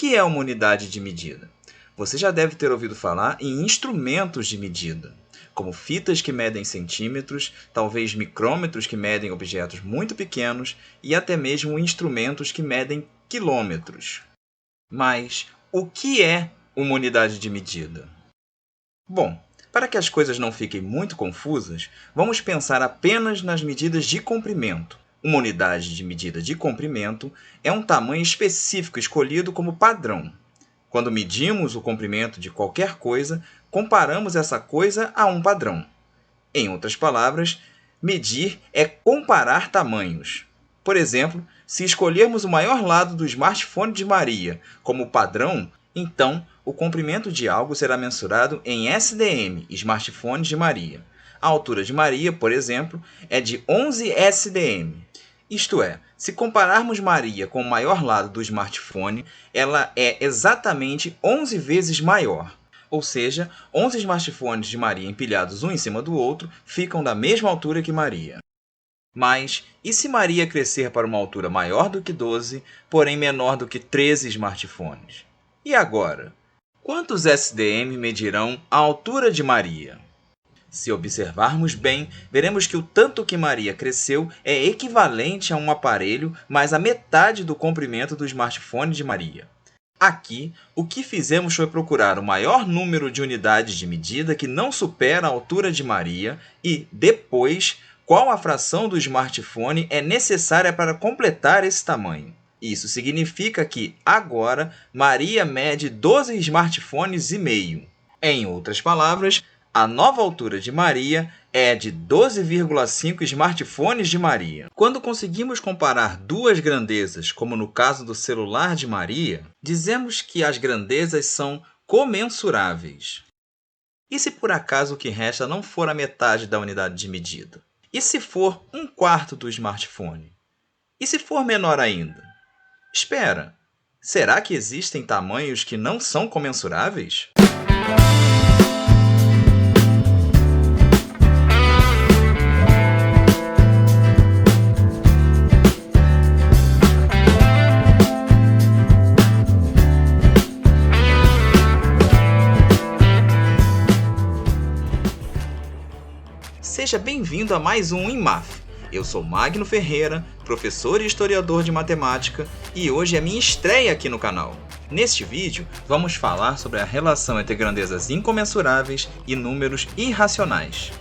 que é uma unidade de medida? Você já deve ter ouvido falar em instrumentos de medida, como fitas que medem centímetros, talvez micrômetros que medem objetos muito pequenos e até mesmo instrumentos que medem quilômetros. Mas o que é uma unidade de medida? Bom, para que as coisas não fiquem muito confusas, vamos pensar apenas nas medidas de comprimento. Uma unidade de medida de comprimento é um tamanho específico escolhido como padrão. Quando medimos o comprimento de qualquer coisa, comparamos essa coisa a um padrão. Em outras palavras, medir é comparar tamanhos. Por exemplo, se escolhermos o maior lado do smartphone de Maria como padrão, então o comprimento de algo será mensurado em SDM, smartphone de Maria. A altura de Maria, por exemplo, é de 11 SDM. Isto é, se compararmos Maria com o maior lado do smartphone, ela é exatamente 11 vezes maior. Ou seja, 11 smartphones de Maria empilhados um em cima do outro ficam da mesma altura que Maria. Mas, e se Maria crescer para uma altura maior do que 12, porém menor do que 13 smartphones? E agora? Quantos SDM medirão a altura de Maria? Se observarmos bem, veremos que o tanto que Maria cresceu é equivalente a um aparelho mais a metade do comprimento do smartphone de Maria. Aqui, o que fizemos foi procurar o maior número de unidades de medida que não supera a altura de Maria e, depois, qual a fração do smartphone é necessária para completar esse tamanho. Isso significa que, agora, Maria mede 12 smartphones e meio. Em outras palavras, a nova altura de Maria é de 12,5 smartphones de Maria. Quando conseguimos comparar duas grandezas, como no caso do celular de Maria, dizemos que as grandezas são comensuráveis. E se por acaso o que resta não for a metade da unidade de medida? E se for 1/4 do smartphone? E se for menor ainda? Espera, será que existem tamanhos que não são comensuráveis? Seja bem-vindo a mais um IMAF. Eu sou Magno Ferreira, professor e historiador de matemática, e hoje é minha estreia aqui no canal. Neste vídeo, vamos falar sobre a relação entre grandezas incomensuráveis e números irracionais.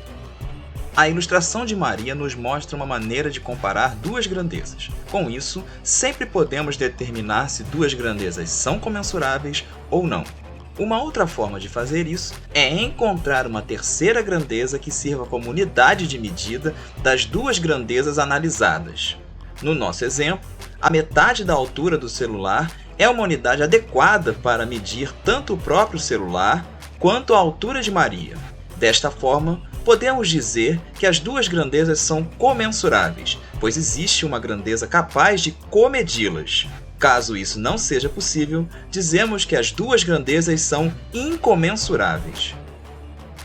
A ilustração de Maria nos mostra uma maneira de comparar duas grandezas. Com isso, sempre podemos determinar se duas grandezas são comensuráveis ou não. Uma outra forma de fazer isso é encontrar uma terceira grandeza que sirva como unidade de medida das duas grandezas analisadas. No nosso exemplo, a metade da altura do celular é uma unidade adequada para medir tanto o próprio celular quanto a altura de Maria. Desta forma, podemos dizer que as duas grandezas são comensuráveis, pois existe uma grandeza capaz de comedi-las. Caso isso não seja possível, dizemos que as duas grandezas são incomensuráveis.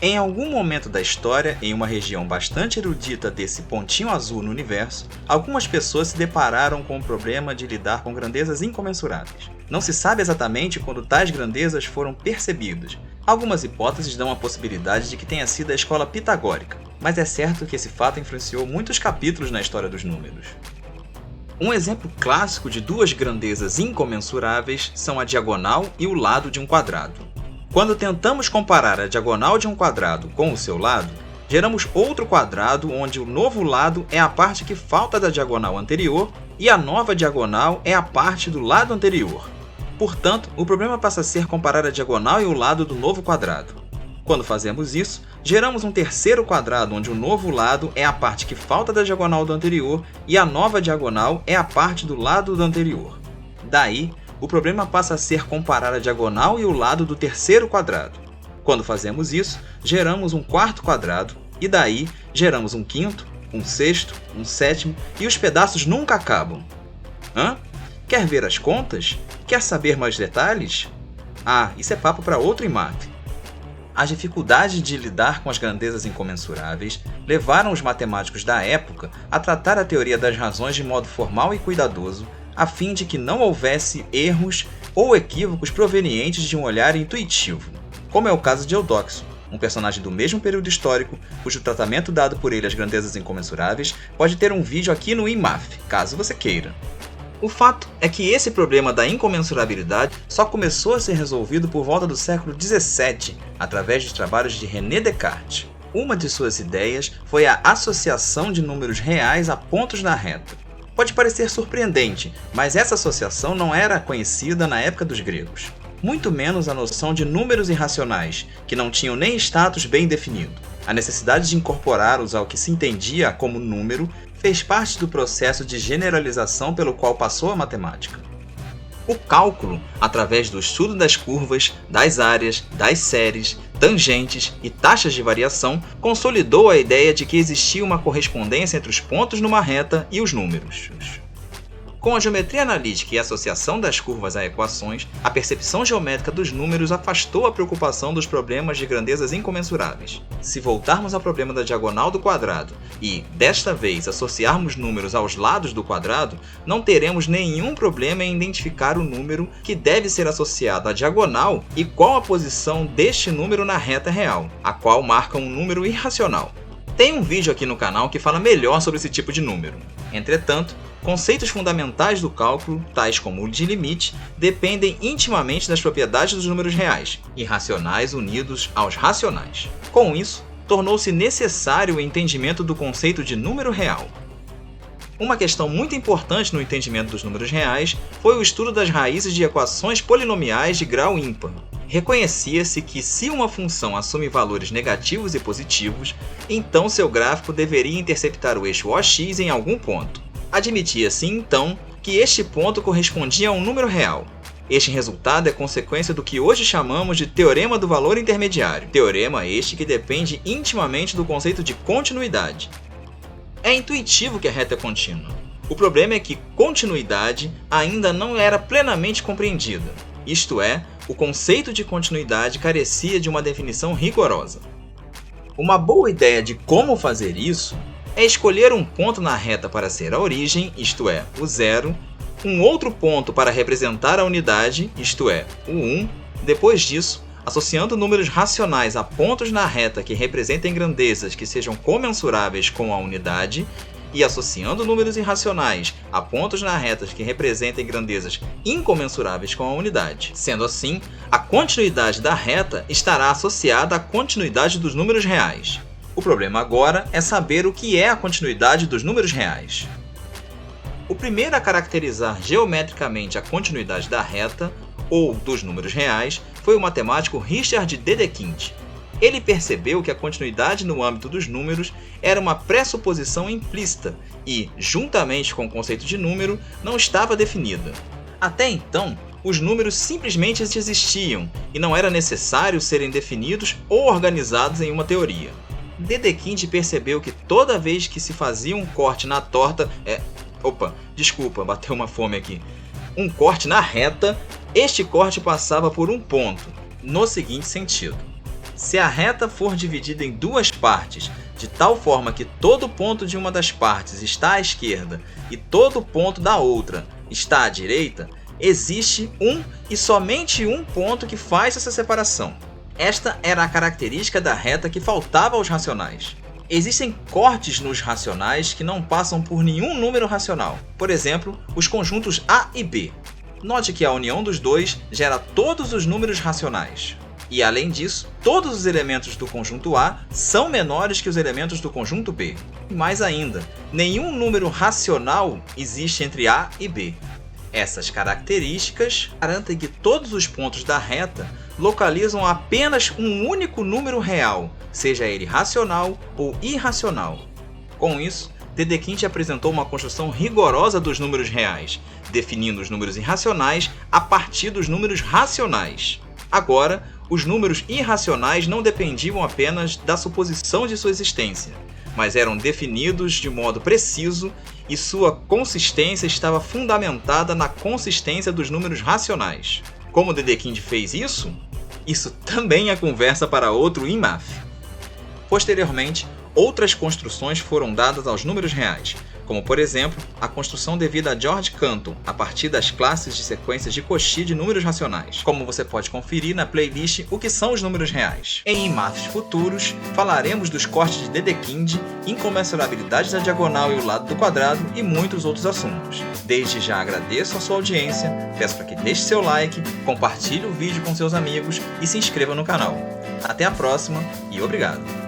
Em algum momento da história, em uma região bastante erudita desse pontinho azul no universo, algumas pessoas se depararam com o problema de lidar com grandezas incomensuráveis. Não se sabe exatamente quando tais grandezas foram percebidas. Algumas hipóteses dão a possibilidade de que tenha sido a escola pitagórica, mas é certo que esse fato influenciou muitos capítulos na história dos números. Um exemplo clássico de duas grandezas incomensuráveis são a diagonal e o lado de um quadrado. Quando tentamos comparar a diagonal de um quadrado com o seu lado, geramos outro quadrado onde o novo lado é a parte que falta da diagonal anterior e a nova diagonal é a parte do lado anterior. Portanto, o problema passa a ser comparar a diagonal e o lado do novo quadrado. Quando fazemos isso, geramos um terceiro quadrado onde o novo lado é a parte que falta da diagonal do anterior e a nova diagonal é a parte do lado do anterior. Daí, o problema passa a ser comparar a diagonal e o lado do terceiro quadrado. Quando fazemos isso, geramos um quarto quadrado e daí geramos um quinto, um sexto, um sétimo e os pedaços nunca acabam. Hã? Quer ver as contas? Quer saber mais detalhes? Ah, isso é papo para outro IMAF. As dificuldades de lidar com as grandezas incomensuráveis levaram os matemáticos da época a tratar a teoria das razões de modo formal e cuidadoso, a fim de que não houvesse erros ou equívocos provenientes de um olhar intuitivo, como é o caso de Eudoxo, um personagem do mesmo período histórico, cujo tratamento dado por ele às grandezas incomensuráveis pode ter um vídeo aqui no IMAF, caso você queira. O fato é que esse problema da incomensurabilidade só começou a ser resolvido por volta do século XVII, através dos trabalhos de René Descartes. Uma de suas ideias foi a associação de números reais a pontos na reta. Pode parecer surpreendente, mas essa associação não era conhecida na época dos gregos. Muito menos a noção de números irracionais, que não tinham nem status bem definido. A necessidade de incorporá-los ao que se entendia como número fez parte do processo de generalização pelo qual passou a matemática. O cálculo, através do estudo das curvas, das áreas, das séries, tangentes e taxas de variação, consolidou a ideia de que existia uma correspondência entre os pontos numa reta e os números. Com a geometria analítica e a associação das curvas a equações, a percepção geométrica dos números afastou a preocupação dos problemas de grandezas incomensuráveis. Se voltarmos ao problema da diagonal do quadrado e, desta vez, associarmos números aos lados do quadrado, não teremos nenhum problema em identificar o número que deve ser associado à diagonal e qual a posição deste número na reta real, a qual marca um número irracional. Tem um vídeo aqui no canal que fala melhor sobre esse tipo de número. Entretanto, conceitos fundamentais do cálculo, tais como o de limite, dependem intimamente das propriedades dos números reais, irracionais unidos aos racionais. Com isso, tornou-se necessário o entendimento do conceito de número real. Uma questão muito importante no entendimento dos números reais foi o estudo das raízes de equações polinomiais de grau ímpar. Reconhecia-se que se uma função assume valores negativos e positivos, então seu gráfico deveria interceptar o eixo OX em algum ponto. Admitia-se, então, que este ponto correspondia a um número real. Este resultado é consequência do que hoje chamamos de teorema do valor intermediário, teorema este que depende intimamente do conceito de continuidade. É intuitivo que a reta é contínua. O problema é que continuidade ainda não era plenamente compreendida, isto é, o conceito de continuidade carecia de uma definição rigorosa. Uma boa ideia de como fazer isso é escolher um ponto na reta para ser a origem, isto é, o zero, um outro ponto para representar a unidade, isto é, o 1. Depois disso, associando números racionais a pontos na reta que representem grandezas que sejam comensuráveis com a unidade, e associando números irracionais a pontos na reta que representem grandezas incomensuráveis com a unidade. Sendo assim, a continuidade da reta estará associada à continuidade dos números reais. O problema agora é saber o que é a continuidade dos números reais. O primeiro a caracterizar geometricamente a continuidade da reta, ou dos números reais, foi o matemático Richard Dedekind. Ele percebeu que a continuidade no âmbito dos números era uma pressuposição implícita e, juntamente com o conceito de número, não estava definida. Até então, os números simplesmente existiam e não era necessário serem definidos ou organizados em uma teoria. Dedekind percebeu que toda vez que se fazia um corte na torta... bateu uma fome aqui. Um corte na reta, este corte passava por um ponto, no seguinte sentido. Se a reta for dividida em duas partes, de tal forma que todo ponto de uma das partes está à esquerda e todo ponto da outra está à direita, existe um e somente um ponto que faz essa separação. Esta era a característica da reta que faltava aos racionais. Existem cortes nos racionais que não passam por nenhum número racional. Por exemplo, os conjuntos A e B. Note que a união dos dois gera todos os números racionais. E, além disso, todos os elementos do conjunto A são menores que os elementos do conjunto B. E mais ainda, nenhum número racional existe entre A e B. Essas características garantem que todos os pontos da reta localizam apenas um único número real, seja ele racional ou irracional. Com isso, Dedekind apresentou uma construção rigorosa dos números reais, definindo os números irracionais a partir dos números racionais. Agora, os números irracionais não dependiam apenas da suposição de sua existência, mas eram definidos de modo preciso e sua consistência estava fundamentada na consistência dos números racionais. Como Dedekind fez isso? Isso também é conversa para outro IMAF. Posteriormente, outras construções foram dadas aos números reais, como por exemplo, a construção devida a George Canton, a partir das classes de sequências de Cauchy de números racionais, como você pode conferir na playlist O que são os números reais. Em IMAFs futuros, falaremos dos cortes de Dedekind, incomensurabilidade da diagonal e o lado do quadrado e muitos outros assuntos. Desde já agradeço a sua audiência, peço para que deixe seu like, compartilhe o vídeo com seus amigos e se inscreva no canal. Até a próxima e obrigado!